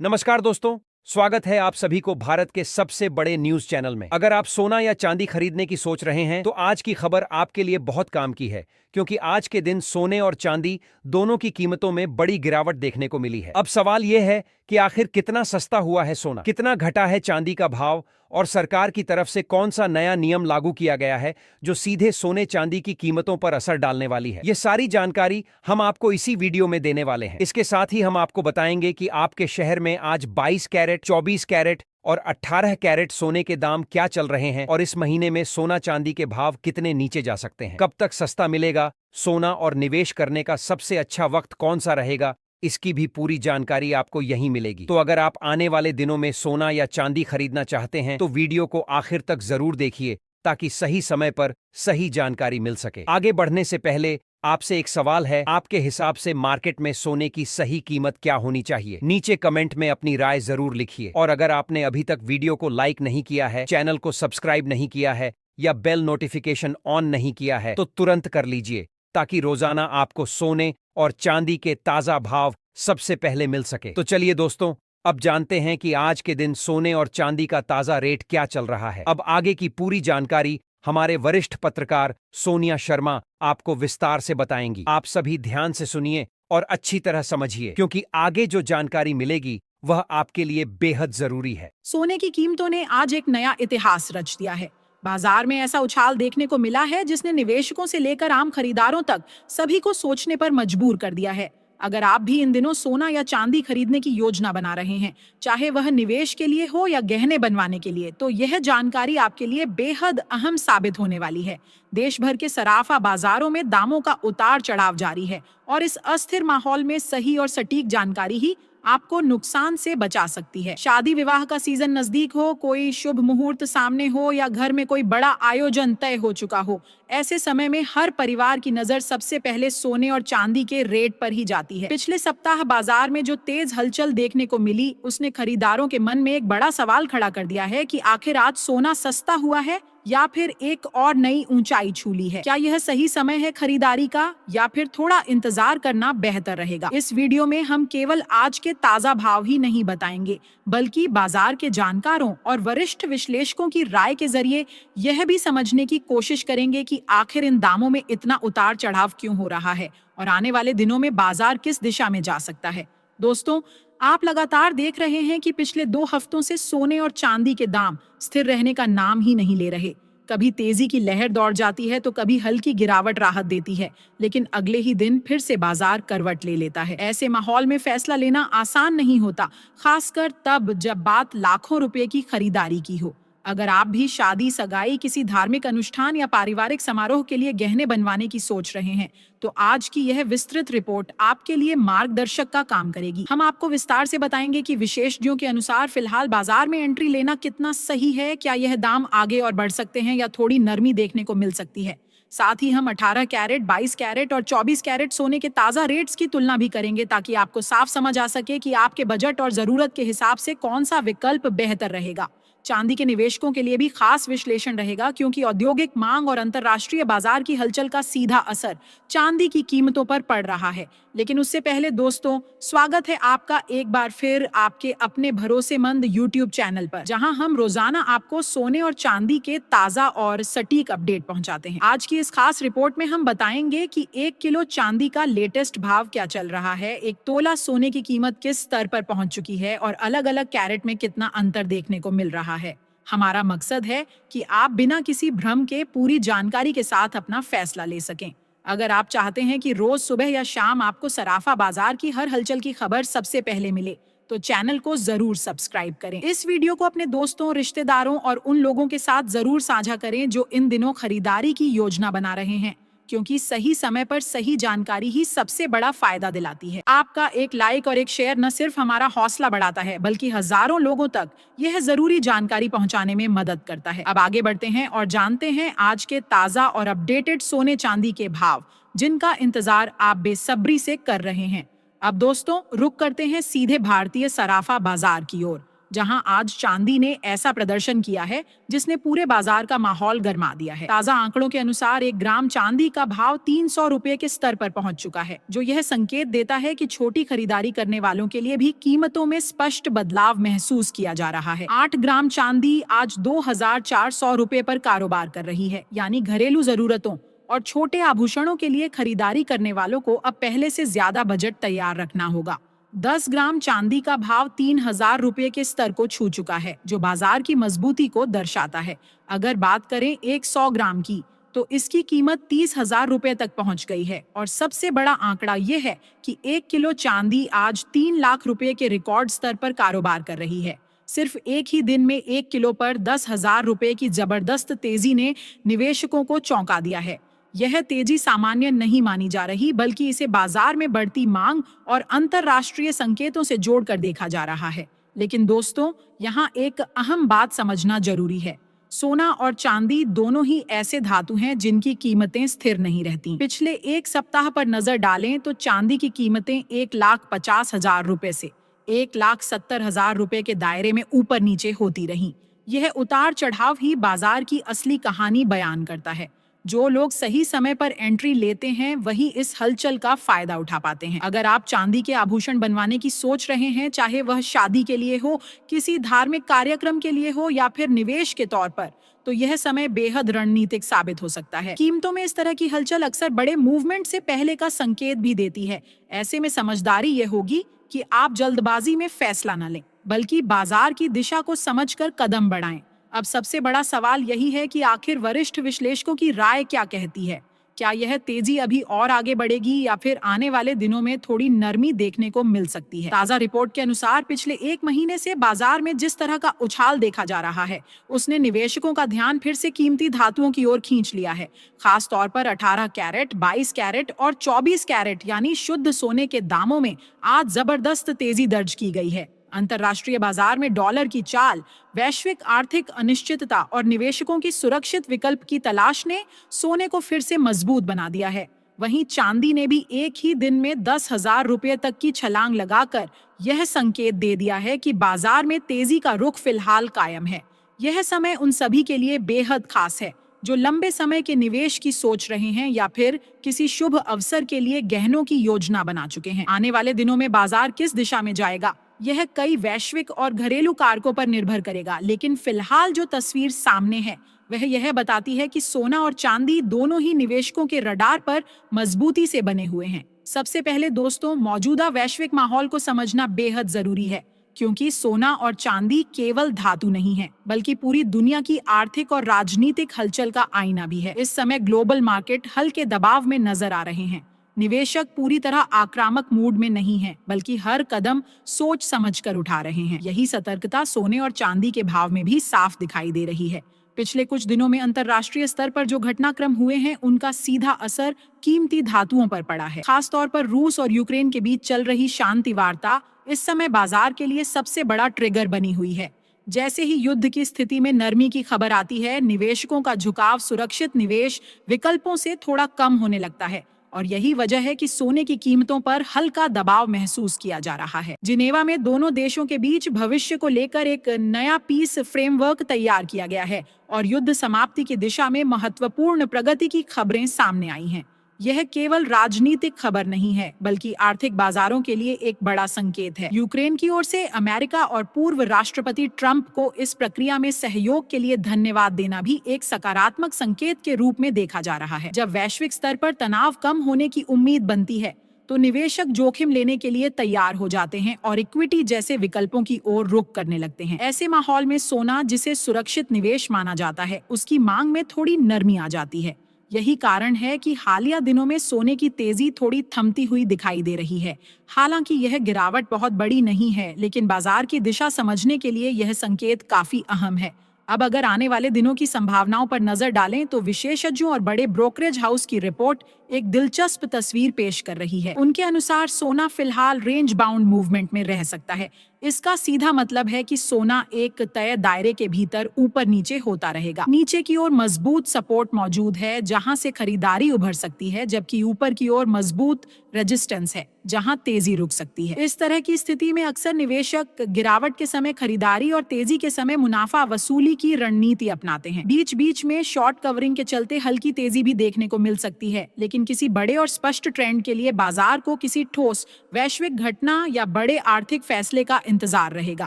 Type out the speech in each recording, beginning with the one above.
नमस्कार दोस्तों, स्वागत है आप सभी को भारत के सबसे बड़े न्यूज चैनल में। अगर आप सोना या चांदी खरीदने की सोच रहे हैं तो आज की खबर आपके लिए बहुत काम की है, क्योंकि आज के दिन सोने और चांदी दोनों की कीमतों में बड़ी गिरावट देखने को मिली है। अब सवाल यह है कि आखिर कितना सस्ता हुआ है सोना, कितना घटा है चांदी का भाव, और सरकार की तरफ से कौन सा नया नियम लागू किया गया है जो सीधे सोने चांदी की कीमतों पर असर डालने वाली है। ये सारी जानकारी हम आपको इसी वीडियो में देने वाले हैं। इसके साथ ही हम आपको बताएंगे कि आपके शहर में आज 22 कैरेट, 24 कैरेट और 18 कैरेट सोने के दाम क्या चल रहे हैं, और इस महीने में सोना चांदी के भाव कितने नीचे जा सकते हैं, कब तक सस्ता मिलेगा सोना, और निवेश करने का सबसे अच्छा वक्त कौन सा रहेगा, इसकी भी पूरी जानकारी आपको यहीं मिलेगी। तो अगर आप आने वाले दिनों में सोना या चांदी खरीदना चाहते हैं तो वीडियो को आखिर तक जरूर देखिए, ताकि सही समय पर सही जानकारी मिल सके। आगे बढ़ने से पहले आपसे एक सवाल है, आपके हिसाब से मार्केट में सोने की सही कीमत क्या होनी चाहिए? नीचे कमेंट में अपनी राय जरूर लिखिए। और अगर आपने अभी तक वीडियो को लाइक नहीं किया है, चैनल को सब्सक्राइब नहीं किया है या बेल नोटिफिकेशन ऑन नहीं किया है तो तुरंत कर लीजिए, ताकि रोजाना आपको सोने और चांदी के ताजा भाव सबसे पहले मिल सके। तो चलिए दोस्तों, अब जानते हैं कि आज के दिन सोने और चांदी का ताजा रेट क्या चल रहा है। अब आगे की पूरी जानकारी हमारे वरिष्ठ पत्रकार सोनिया शर्मा आपको विस्तार से बताएंगी। आप सभी ध्यान से सुनिए और अच्छी तरह समझिए, क्योंकि आगे जो जानकारी मिलेगी वह आपके लिए बेहद जरूरी है। सोने की कीमतों ने आज एक नया इतिहास रच दिया है। बाजार में ऐसा उछाल देखने को मिला है जिसने निवेशकों से लेकर आम खरीदारों तक सभी को सोचने पर मजबूर कर दिया है। अगर आप भी इन दिनों सोना या चांदी खरीदने की योजना बना रहे हैं, चाहे वह निवेश के लिए हो या गहने बनवाने के लिए, तो यह जानकारी आपके लिए बेहद अहम साबित होने वाली है। देश भर के सराफा बाजारों में दामों का उतार चढ़ाव जारी है, और इस अस्थिर माहौल में सही और सटीक जानकारी ही आपको नुकसान से बचा सकती है। शादी विवाह का सीजन नजदीक हो, कोई शुभ मुहूर्त सामने हो या घर में कोई बड़ा आयोजन तय हो चुका हो, ऐसे समय में हर परिवार की नजर सबसे पहले सोने और चांदी के रेट पर ही जाती है। पिछले सप्ताह बाजार में जो तेज हलचल देखने को मिली, उसने खरीदारों के मन में एक बड़ा सवाल खड़ा कर दिया है कि आखिर आज सोना सस्ता हुआ है या फिर एक और नई ऊंचाई छू ली है। क्या यह सही समय है खरीदारी का, या फिर थोड़ा इंतजार करना बेहतर रहेगा? इस वीडियो में हम केवल आज के ताजा भाव ही नहीं बताएंगे, बल्कि बाजार के जानकारों और वरिष्ठ विश्लेषकों की राय के जरिए यह भी समझने की कोशिश करेंगे कि आखिर इन दामों में इतना उतार चढ़ाव क्यों हो रहा है, और आने वाले दिनों में बाजार किस दिशा में जा सकता है। दोस्तों, आप लगातार देख रहे हैं कि पिछले 2 हफ्तों से सोने और चांदी के दाम स्थिर रहने का नाम ही नहीं ले रहे। कभी तेजी की लहर दौड़ जाती है तो कभी हल्की गिरावट राहत देती है, लेकिन अगले ही दिन फिर से बाजार करवट ले लेता है। ऐसे माहौल में फैसला लेना आसान नहीं होता, खासकर तब जब बात लाखों रुपए की खरीदारी की हो। अगर आप भी शादी, सगाई, किसी धार्मिक अनुष्ठान या पारिवारिक समारोह के लिए गहने बनवाने की सोच रहे हैं, तो आज की यह विस्तृत रिपोर्ट आपके लिए मार्गदर्शक का काम करेगी। हम आपको विस्तार से बताएंगे कि विशेषज्ञों के अनुसार फिलहाल बाजार में एंट्री लेना कितना सही है, क्या यह दाम आगे और बढ़ सकते हैं या थोड़ी नरमी देखने को मिल सकती है। साथ ही हम 18 कैरेट, 22 कैरेट और 24 कैरेट सोने के ताजा रेट्स की तुलना भी करेंगे, ताकि आपको साफ समझ आ सके कि आपके बजट और जरूरत के हिसाब से कौन सा विकल्प बेहतर रहेगा। चांदी के निवेशकों के लिए भी खास विश्लेषण रहेगा, क्योंकि औद्योगिक मांग और अंतर्राष्ट्रीय बाजार की हलचल का सीधा असर चांदी की कीमतों पर पड़ रहा है। लेकिन उससे पहले दोस्तों, स्वागत है आपका एक बार फिर आपके अपने भरोसेमंद YouTube चैनल पर, जहां हम रोजाना आपको सोने और चांदी के ताजा और सटीक अपडेट पहुंचाते हैं। आज की इस खास रिपोर्ट में हम बताएंगे कि 1 किलो चांदी का लेटेस्ट भाव क्या चल रहा है, 1 तोला सोने की कीमत किस स्तर पर पहुंच चुकी है, और अलग अलग कैरेट में कितना अंतर देखने को मिल रहा है। हमारा मकसद है कि आप बिना किसी भ्रम के पूरी जानकारी के साथ अपना फैसला ले सकें। अगर आप चाहते हैं कि रोज सुबह या शाम आपको सराफा बाजार की हर हलचल की खबर सबसे पहले मिले, तो चैनल को जरूर सब्सक्राइब करें। इस वीडियो को अपने दोस्तों, रिश्तेदारों और उन लोगों के साथ जरूर साझा करें जो इन दिनों खरीदारी की योजना बना रहे हैं, क्योंकि सही समय पर सही जानकारी ही सबसे बड़ा फायदा दिलाती है। आपका एक लाइक और एक शेयर न सिर्फ हमारा हौसला बढ़ाता है, बल्कि हजारों लोगों तक यह जरूरी जानकारी पहुंचाने में मदद करता है। अब आगे बढ़ते हैं और जानते हैं आज के ताजा और अपडेटेड सोने चांदी के भाव, जिनका इंतजार आप बेसब्री से कर रहे हैं। अब दोस्तों, रुक करते हैं सीधे भारतीय सराफा बाजार की ओर, जहां आज चांदी ने ऐसा प्रदर्शन किया है जिसने पूरे बाजार का माहौल गर्मा दिया है। ताजा आंकड़ों के अनुसार 1 ग्राम चांदी का भाव 300 रुपए के स्तर पर पहुंच चुका है, जो यह संकेत देता है कि छोटी खरीदारी करने वालों के लिए भी कीमतों में स्पष्ट बदलाव महसूस किया जा रहा है। 8 ग्राम चांदी आज 2400 रुपए पर कारोबार कर रही है, यानी घरेलू जरूरतों और छोटे आभूषणों के लिए खरीदारी करने वालों को अब पहले से ज्यादा बजट तैयार रखना होगा। 10 ग्राम चांदी का भाव 3000 रुपए के स्तर को छू चुका है, जो बाजार की मजबूती को दर्शाता है। अगर बात करें 100 ग्राम की, तो इसकी कीमत 30,000 रुपए तक पहुंच गई है। और सबसे बड़ा आंकड़ा यह है कि 1 किलो चांदी आज 3 लाख रुपए के रिकॉर्ड स्तर पर कारोबार कर रही है। सिर्फ एक ही दिन में 1 किलो पर 10,000 रुपए की जबरदस्त तेजी ने निवेशकों को चौंका दिया है। यह तेजी सामान्य नहीं मानी जा रही, बल्कि इसे बाजार में बढ़ती मांग और अंतरराष्ट्रीय संकेतों से जोड़कर देखा जा रहा है। लेकिन दोस्तों, यहाँ एक अहम बात समझना जरूरी है। सोना और चांदी दोनों ही ऐसे धातु हैं जिनकी कीमतें स्थिर नहीं रहती। पिछले एक सप्ताह पर नजर डालें तो चांदी की कीमतें 1,50,000 रुपए से 1,70,000 रुपए के दायरे में ऊपर नीचे होती रहीं। यह उतार चढ़ाव ही बाजार की असली कहानी बयान करता है। जो लोग सही समय पर एंट्री लेते हैं वही इस हलचल का फायदा उठा पाते हैं। अगर आप चांदी के आभूषण बनवाने की सोच रहे हैं, चाहे वह शादी के लिए हो, किसी धार्मिक कार्यक्रम के लिए हो या फिर निवेश के तौर पर, तो यह समय बेहद रणनीतिक साबित हो सकता है। कीमतों में इस तरह की हलचल अक्सर बड़े मूवमेंट से पहले का संकेत भी देती है। ऐसे में समझदारी यह होगी कि आप जल्दबाजी में फैसला न लें, बल्कि बाजार की दिशा को समझकर कदम बढ़ाएं। अब सबसे बड़ा सवाल यही है कि आखिर वरिष्ठ विश्लेषकों की राय क्या कहती है। क्या यह तेजी अभी और आगे बढ़ेगी या फिर आने वाले दिनों में थोड़ी नरमी देखने को मिल सकती है। ताजा रिपोर्ट के अनुसार पिछले 1 महीने से बाजार में जिस तरह का उछाल देखा जा रहा है, उसने निवेशकों का ध्यान फिर से कीमती धातुओं की ओर खींच लिया है। खास तौर पर 18 कैरेट, 22 कैरेट और 24 कैरेट यानी शुद्ध सोने के दामों में आज जबरदस्त तेजी दर्ज की गई है। अंतर्राष्ट्रीय बाजार में डॉलर की चाल, वैश्विक आर्थिक अनिश्चितता और निवेशकों की सुरक्षित विकल्प की तलाश ने सोने को फिर से मजबूत बना दिया है। वहीं चांदी ने भी एक ही दिन में 10,000 रुपए तक की छलांग लगाकर यह संकेत दे दिया है कि बाजार में तेजी का रुख फिलहाल कायम है। यह समय उन सभी के लिए बेहद खास है जो लंबे समय के निवेश की सोच रहे हैं या फिर किसी शुभ अवसर के लिए गहनों की योजना बना चुके हैं। आने वाले दिनों में बाजार किस दिशा में जाएगा, यह कई वैश्विक और घरेलू कारकों पर निर्भर करेगा, लेकिन फिलहाल जो तस्वीर सामने है वह यह बताती है कि सोना और चांदी दोनों ही निवेशकों के रडार पर मजबूती से बने हुए हैं। सबसे पहले दोस्तों, मौजूदा वैश्विक माहौल को समझना बेहद जरूरी है, क्योंकि सोना और चांदी केवल धातु नहीं है, बल्कि पूरी दुनिया की आर्थिक और राजनीतिक हलचल का आईना भी है। इस समय ग्लोबल मार्केट हल्के दबाव में नजर आ रहे हैं। निवेशक पूरी तरह आक्रामक मूड में नहीं है, बल्कि हर कदम सोच समझकर उठा रहे हैं। यही सतर्कता सोने और चांदी के भाव में भी साफ दिखाई दे रही है। पिछले कुछ दिनों में अंतर्राष्ट्रीय स्तर पर जो घटनाक्रम हुए हैं, उनका सीधा असर कीमती धातुओं पर पड़ा है। खासतौर पर रूस और यूक्रेन के बीच चल रही शांति वार्ता इस समय बाजार के लिए सबसे बड़ा ट्रिगर बनी हुई है। जैसे ही युद्ध की स्थिति में नरमी की खबर आती है, निवेशकों का झुकाव सुरक्षित निवेश विकल्पों से थोड़ा कम होने लगता है, और यही वजह है कि सोने की कीमतों पर हल्का दबाव महसूस किया जा रहा है। जिनेवा में दोनों देशों के बीच भविष्य को लेकर एक नया पीस फ्रेमवर्क तैयार किया गया है और युद्ध समाप्ति की दिशा में महत्वपूर्ण प्रगति की खबरें सामने आई हैं। यह केवल राजनीतिक खबर नहीं है, बल्कि आर्थिक बाजारों के लिए एक बड़ा संकेत है। यूक्रेन की ओर से अमेरिका और पूर्व राष्ट्रपति ट्रंप को इस प्रक्रिया में सहयोग के लिए धन्यवाद देना भी एक सकारात्मक संकेत के रूप में देखा जा रहा है। जब वैश्विक स्तर पर तनाव कम होने की उम्मीद बनती है, तो निवेशक जोखिम लेने के लिए तैयार हो जाते हैं और इक्विटी जैसे विकल्पों की ओर रुख करने लगते हैं। ऐसे माहौल में सोना, जिसे सुरक्षित निवेश माना जाता है, उसकी मांग में थोड़ी नरमी आ जाती है। यही कारण है कि हालिया दिनों में सोने की तेजी थोड़ी थमती हुई दिखाई दे रही है। हालांकि यह गिरावट बहुत बड़ी नहीं है, लेकिन बाजार की दिशा समझने के लिए यह संकेत काफी अहम है। अब अगर आने वाले दिनों की संभावनाओं पर नजर डालें तो विशेषज्ञों और बड़े ब्रोकरेज हाउस की रिपोर्ट एक दिलचस्प तस्वीर पेश कर रही है। उनके अनुसार सोना फिलहाल रेंज बाउंड मूवमेंट में रह सकता है। इसका सीधा मतलब है कि सोना एक तय दायरे के भीतर ऊपर नीचे होता रहेगा। नीचे की ओर मजबूत सपोर्ट मौजूद है जहां से खरीदारी उभर सकती है, जबकि ऊपर की ओर मजबूत रेजिस्टेंस है जहां तेजी रुक सकती है। इस तरह की स्थिति में अक्सर निवेशक गिरावट के समय खरीदारी और तेजी के समय मुनाफा वसूली की रणनीति अपनाते हैं। बीच बीच में शॉर्ट कवरिंग के चलते हल्की तेजी भी देखने को मिल सकती है, लेकिन किसी बड़े और स्पष्ट ट्रेंड के लिए बाजार को किसी ठोस वैश्विक घटना या बड़े आर्थिक फैसले का इंतजार रहेगा।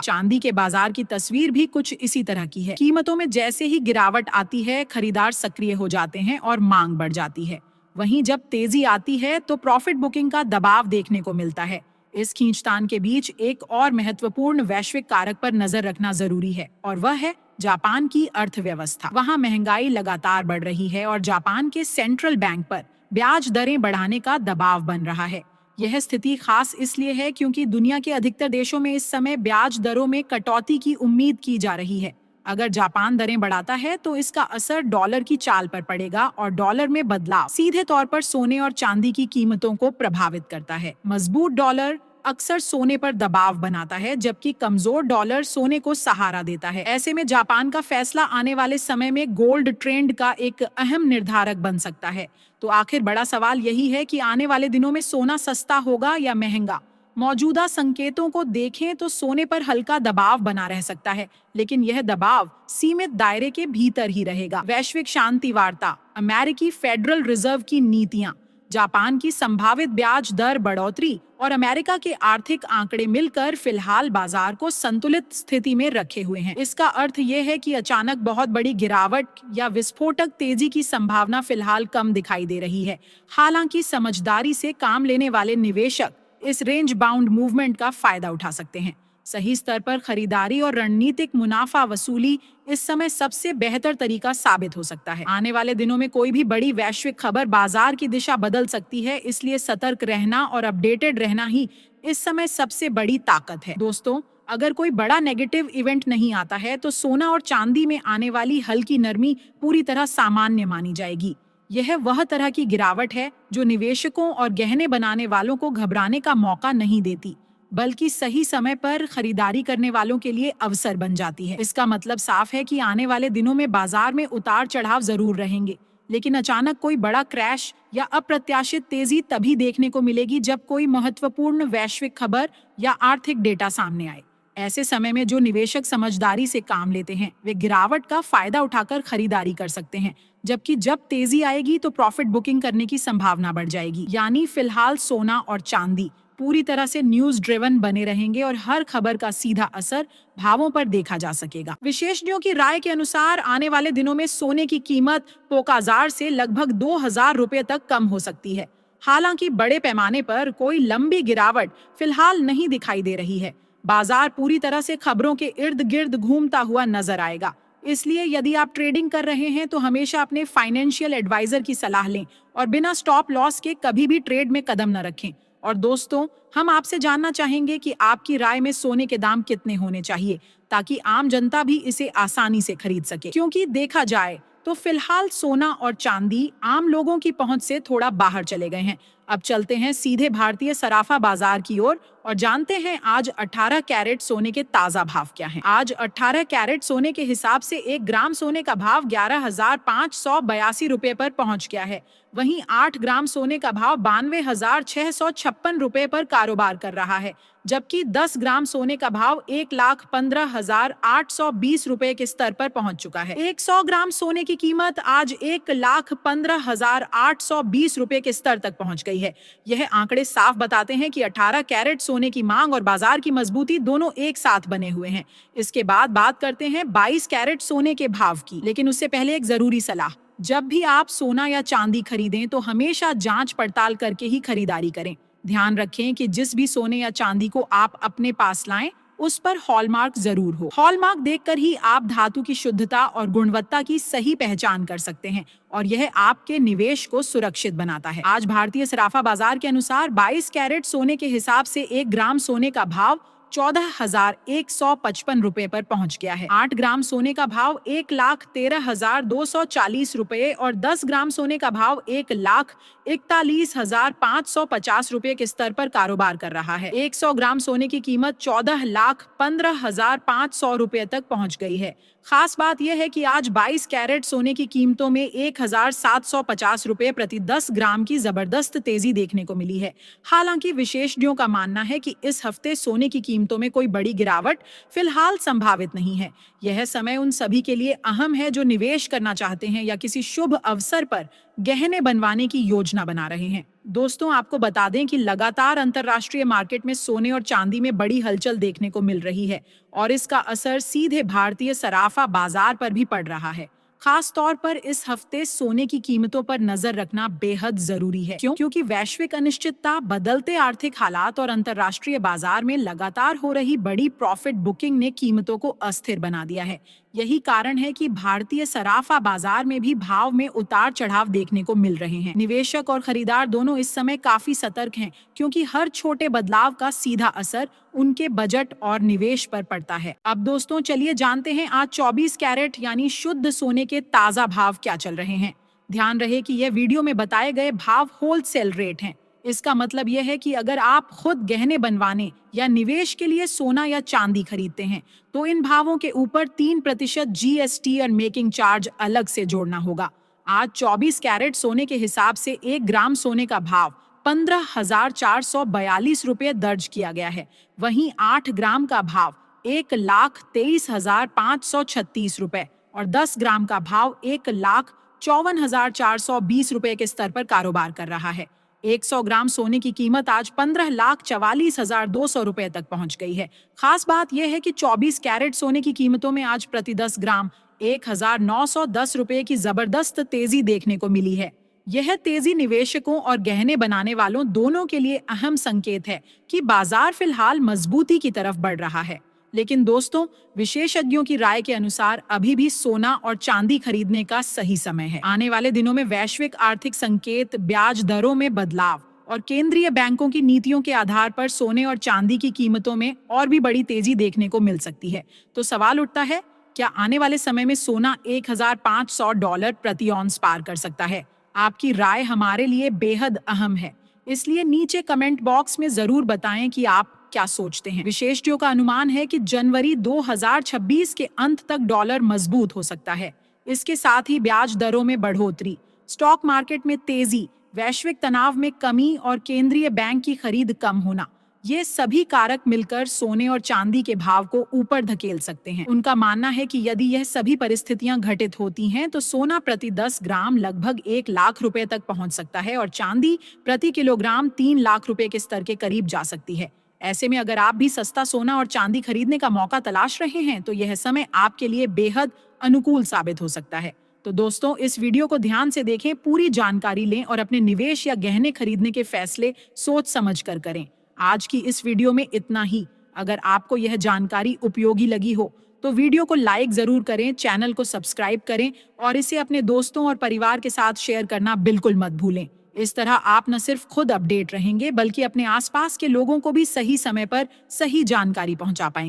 चांदी के बाजार की तस्वीर भी कुछ इसी तरह की है। कीमतों में जैसे ही गिरावट आती है, खरीदार सक्रिय हो जाते हैं और मांग बढ़ जाती है। वहीं जब तेजी आती है तो प्रॉफिट बुकिंग का दबाव देखने को मिलता है। इस खींचतान के बीच एक और महत्वपूर्ण वैश्विक कारक पर नजर रखना जरूरी है, और वह है जापान की अर्थव्यवस्था। वहां महंगाई लगातार बढ़ रही है और जापान के सेंट्रल बैंक पर ब्याज दरें बढ़ाने का दबाव बन रहा है। यह स्थिति खास इसलिए है क्योंकि दुनिया के अधिकतर देशों में इस समय ब्याज दरों में कटौती की उम्मीद की जा रही है। अगर जापान दरें बढ़ाता है तो इसका असर डॉलर की चाल पर पड़ेगा और डॉलर में बदलाव सीधे तौर पर सोने और चांदी की कीमतों को प्रभावित करता है। मजबूत डॉलर अक्सर सोने पर दबाव बनाता है, जबकि कमजोर डॉलर सोने को सहारा देता है। ऐसे में जापान का फैसला आने वाले समय में गोल्ड ट्रेंड का एक अहम निर्धारक बन सकता है। तो आखिर बड़ा सवाल यही है कि आने वाले दिनों में सोना सस्ता होगा या महंगा। मौजूदा संकेतों को देखें तो सोने पर हल्का दबाव बना रह सकता है, लेकिन यह दबाव सीमित दायरे के भीतर ही रहेगा। वैश्विक शांति वार्ता, अमेरिकी फेडरल रिजर्व की नीतियां, जापान की संभावित ब्याज दर बढ़ोतरी और अमेरिका के आर्थिक आंकड़े मिलकर फिलहाल बाजार को संतुलित स्थिति में रखे हुए हैं। इसका अर्थ यह है कि अचानक बहुत बड़ी गिरावट या विस्फोटक तेजी की संभावना फिलहाल कम दिखाई दे रही है। हालांकि समझदारी से काम लेने वाले निवेशक इस रेंज बाउंड मूवमेंट का फायदा उठा सकते हैं। सही स्तर पर खरीदारी और रणनीतिक मुनाफा वसूली इस समय सबसे बेहतर तरीका साबित हो सकता है। आने वाले दिनों में कोई भी बड़ी वैश्विक खबर बाजार की दिशा बदल सकती है, इसलिए सतर्क रहना और अपडेटेड रहना ही इस समय सबसे बड़ी ताकत है। दोस्तों, अगर कोई बड़ा नेगेटिव इवेंट नहीं आता है तो सोना और चांदी में आने वाली हल्की नरमी पूरी तरह सामान्य मानी जाएगी। यह वह तरह की गिरावट है जो निवेशकों और गहने बनाने वालों को घबराने का मौका नहीं देती, बल्कि सही समय पर खरीदारी करने वालों के लिए अवसर बन जाती है। इसका मतलब साफ है कि आने वाले दिनों में बाजार में उतार चढ़ाव जरूर रहेंगे, लेकिन अचानक कोई बड़ा क्रैश या अप्रत्याशित तेजी तभी देखने को मिलेगी जब कोई महत्वपूर्ण वैश्विक खबर या आर्थिक डेटा सामने आए। ऐसे समय में जो निवेशक समझदारी से काम लेते हैं वे गिरावट का फायदा उठाकर खरीदारी कर सकते हैं, जबकि जब तेजी आएगी तो प्रॉफिट बुकिंग करने की संभावना बढ़ जाएगी। यानी फिलहाल सोना और चांदी पूरी तरह से न्यूज ड्रिवन बने रहेंगे और हर खबर का सीधा असर भावों पर देखा जा सकेगा। विशेषज्ञों की राय के अनुसार आने वाले दिनों में सोने की कीमत पोकाजार से लगभग 2000 रुपए तक कम हो सकती है। हालांकि बड़े पैमाने पर कोई लंबी गिरावट फिलहाल नहीं दिखाई दे रही है। बाजार पूरी तरह से खबरों के इर्द गिर्द घूमता हुआ नजर आएगा। इसलिए यदि आप ट्रेडिंग कर रहे हैं तो हमेशा अपने फाइनेंशियल एडवाइजर की सलाह लें और बिना स्टॉप लॉस के कभी भी ट्रेड में कदम न रखें। और दोस्तों, हम आपसे जानना चाहेंगे कि आपकी राय में सोने के दाम कितने होने चाहिए ताकि आम जनता भी इसे आसानी से खरीद सके। क्योंकि देखा जाए तो फिलहाल सोना और चांदी आम लोगों की पहुंच से थोड़ा बाहर चले गए हैं। अब चलते हैं सीधे भारतीय सराफा बाजार की ओर और जानते हैं आज 18 कैरेट सोने के ताजा भाव क्या हैं। आज 18 कैरेट सोने के हिसाब से 1 ग्राम सोने का भाव 11,582 रुपए पर पहुंच गया है। वहीं 8 ग्राम सोने का भाव 92,656 रुपए पर कारोबार कर रहा है, जबकि 10 ग्राम सोने का भाव 1,15,820 रुपए के स्तर पर पहुंच चुका है। 100 ग्राम सोने की कीमत आज 1,15,820 रुपए के स्तर तक पहुंच गई है। यह आंकड़े साफ बताते हैं कि 18 कैरेट सोने की मांग और बाजार की मजबूती दोनों एक साथ बने हुए हैं। इसके बाद बात करते हैं 22 कैरेट सोने के भाव की, लेकिन उससे पहले एक जरूरी सलाह। जब भी आप सोना या चांदी खरीदें तो हमेशा जांच पड़ताल करके ही खरीदारी करें। ध्यान रखें कि जिस भी सोने या चांदी को आप अपने पास लाएं उस पर हॉलमार्क जरूर हो। हॉलमार्क देखकर ही आप धातु की शुद्धता और गुणवत्ता की सही पहचान कर सकते हैं और यह आपके निवेश को सुरक्षित बनाता है। आज भारतीय सराफा बाजार के अनुसार 22 कैरेट सोने के हिसाब से 1 ग्राम सोने का भाव 14,155 रुपए पर पहुंच गया है। 8 ग्राम सोने का भाव 1,13,240 रुपए और 10 ग्राम सोने का भाव 1,41,550 रुपए के स्तर पर कारोबार कर रहा है। 100 ग्राम सोने की कीमत 14,15,500 रुपए तक पहुंच गई है। खास बात यह है कि आज 22 कैरेट सोने की कीमतों में 1,750 रुपए प्रति 10 ग्राम की जबरदस्त तेजी देखने को मिली है। हालांकि विशेषज्ञों का मानना है कि इस हफ्ते सोने की कीमतों में कोई बड़ी गिरावट फिलहाल संभावित नहीं है। यह समय उन सभी के लिए अहम है जो निवेश करना चाहते हैं या किसी शुभ अवसर पर गहने बनवाने की योजना बना रहे हैं। दोस्तों, आपको बता दें कि लगातार अंतर्राष्ट्रीय मार्केट में सोने और चांदी में बड़ी हलचल देखने को मिल रही है और इसका असर सीधे भारतीय सराफा बाजार पर भी पड़ रहा है। खास तौर पर इस हफ्ते सोने की कीमतों पर नजर रखना बेहद जरूरी है। क्योंकि वैश्विक अनिश्चितता, बदलते आर्थिक हालात और अंतर्राष्ट्रीय बाजार में लगातार हो रही बड़ी प्रॉफिट बुकिंग ने कीमतों को अस्थिर बना दिया है। यही कारण है कि भारतीय सराफा बाजार में भी भाव में उतार चढ़ाव देखने को मिल रहे हैं। निवेशक और खरीदार दोनों इस समय काफी सतर्क हैं, क्योंकि हर छोटे बदलाव का सीधा असर उनके बजट और निवेश पर पड़ता है। अब दोस्तों, चलिए जानते हैं आज 24 कैरेट यानी शुद्ध सोने के ताजा भाव क्या चल रहे हैं। ध्यान रहे कि यह वीडियो में बताए गए भाव होलसेल रेट हैं। इसका मतलब यह है कि अगर आप खुद गहने बनवाने या निवेश के लिए सोना या चांदी खरीदते हैं तो इन भावों के ऊपर 3% GST और मेकिंग चार्ज अलग से जोड़ना होगा। आज 24 कैरेट सोने के हिसाब से 1 ग्राम सोने का भाव 15,442 रुपये दर्ज किया गया है। वहीं 8 ग्राम का भाव 1,23,536 रुपये और 10 ग्राम का भाव 1,54,420 रुपये के स्तर पर कारोबार कर रहा है। 100 ग्राम सोने की कीमत आज 15,44,200 रुपए तक पहुंच गई है। खास बात यह है कि 24 कैरेट सोने की कीमतों में आज प्रति 10 ग्राम 1,910 रुपए की जबरदस्त तेजी देखने को मिली है। यह तेजी निवेशकों और गहने बनाने वालों दोनों के लिए अहम संकेत है कि बाजार फिलहाल मजबूती की तरफ बढ़ रहा है। लेकिन दोस्तों, विशेषज्ञों की राय के अनुसार अभी भी सोना और चांदी खरीदने का सही समय है। आने वाले दिनों में वैश्विक आर्थिक संकेत, ब्याज दरों में बदलाव और केंद्रीय बैंकों की नीतियों के आधार पर सोने और चांदी की कीमतों में और भी बड़ी तेजी देखने को मिल सकती है। तो सवाल उठता है, क्या आने वाले समय में सोना $1,500 प्रति औंस पार कर सकता है? आपकी राय हमारे लिए बेहद अहम है, इसलिए नीचे कमेंट बॉक्स में जरूर बताएं कि आप क्या सोचते हैं। विशेषज्ञों का अनुमान है कि जनवरी 2026 के अंत तक डॉलर मजबूत हो सकता है। इसके साथ ही ब्याज दरों में बढ़ोतरी, स्टॉक मार्केट में तेजी, वैश्विक तनाव में कमी और केंद्रीय बैंक की खरीद कम होना, ये सभी कारक मिलकर सोने और चांदी के भाव को ऊपर धकेल सकते हैं। उनका मानना है कि यदि यह सभी परिस्थितियां घटित होती हैं तो सोना प्रति 10 ग्राम लगभग 1 लाख रुपए तक पहुंच सकता है और चांदी प्रति किलोग्राम 3 लाख रुपए के स्तर के करीब जा सकती है। ऐसे में अगर आप भी सस्ता सोना और चांदी खरीदने का मौका तलाश रहे हैं तो यह समय आपके लिए बेहद अनुकूल साबित हो सकता है। तो दोस्तों, इस वीडियो को ध्यान से देखें, पूरी जानकारी लें और अपने निवेश या गहने खरीदने के फैसले सोच समझ कर करें। आज की इस वीडियो में इतना ही। अगर आपको यह जानकारी उपयोगी लगी हो तो वीडियो को लाइक जरूर करें, चैनल को सब्सक्राइब करें और इसे अपने दोस्तों और परिवार के साथ शेयर करना बिल्कुल मत भूलें। इस तरह आप न सिर्फ खुद अपडेट रहेंगे बल्कि अपने आसपास के लोगों को भी सही समय पर सही जानकारी पहुंचा पाएंगे।